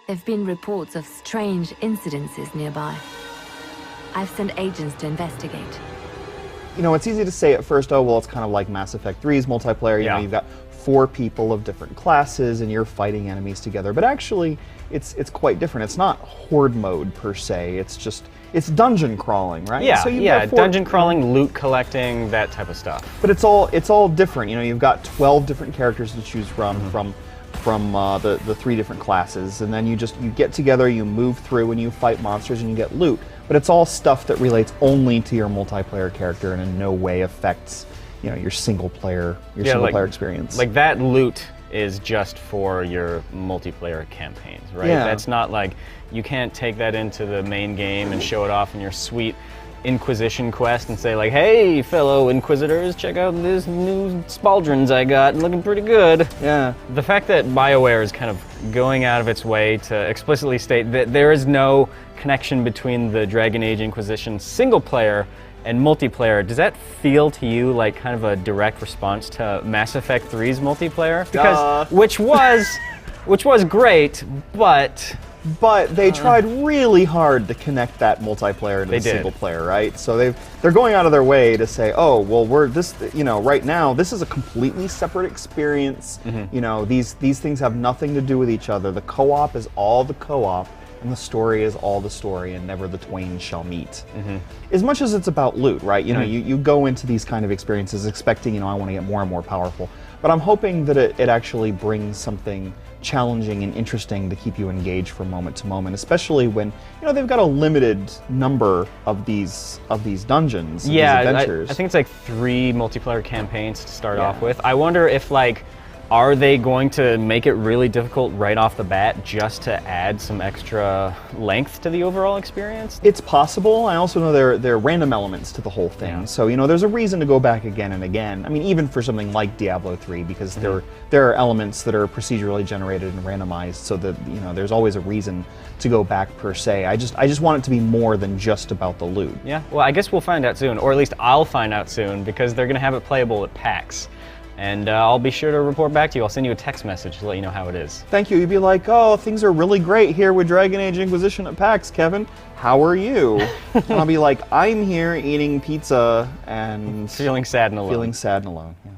There've been reports of strange incidences nearby. I've sent agents to investigate. You know, it's easy to say at first, oh, well, it's kind of like Mass Effect 3's multiplayer. You know, you've got 4 people of different classes and you're fighting enemies together. But actually, it's quite different. It's not horde mode per se. It's dungeon crawling, right? Yeah, so dungeon crawling, loot collecting, that type of stuff. But it's all different. You know, you've got 12 different characters to choose from the 3 different classes, and then you get together, you move through, and you fight monsters, and you get loot. But it's all stuff that relates only to your multiplayer character and in no way affects, you know, your single player experience. Like that loot is just for your multiplayer campaigns, right? Yeah. That's not like, you can't take that into the main game and show it off in your sweet Inquisition quest and say like, hey fellow Inquisitors, check out this new Spaldrons I got, looking pretty good. Yeah. The fact that BioWare is kind of going out of its way to explicitly state that there is no connection between the Dragon Age Inquisition single player and multiplayer, does that feel to you like kind of a direct response to Mass Effect 3's multiplayer? Because which was great, but they tried really hard to connect that multiplayer to the single player, right? So they're going out of their way to say, oh, well, right now this is a completely separate experience. You know, these things have nothing to do with each other. The co-op is all the co-op, and the story is all the story, and never the twain shall meet. As much as it's about loot, right? You know, you go into these kind of experiences expecting, you know, I want to get more and more powerful. But I'm hoping that it actually brings something challenging and interesting to keep you engaged from moment to moment, especially when, you know, they've got a limited number of these dungeons and these adventures. I think it's like 3 multiplayer campaigns to start off with. I wonder if, like, are they going to make it really difficult right off the bat just to add some extra length to the overall experience? It's possible. I also know there are random elements to the whole thing. Yeah. So, you know, there's a reason to go back again and again. I mean, even for something like Diablo 3, because there are elements that are procedurally generated and randomized, so that, you know, there's always a reason to go back per se. I just want it to be more than just about the loot. Yeah, well, I guess we'll find out soon, or at least I'll find out soon, because they're going to have it playable at PAX. And I'll be sure to report back to you. I'll send you a text message to let you know how it is. Thank you. You'd be like, oh, things are really great here with Dragon Age Inquisition at PAX, Kevin. How are you? And I'll be like, I'm here eating pizza and feeling sad and alone. Feeling sad and alone, yeah.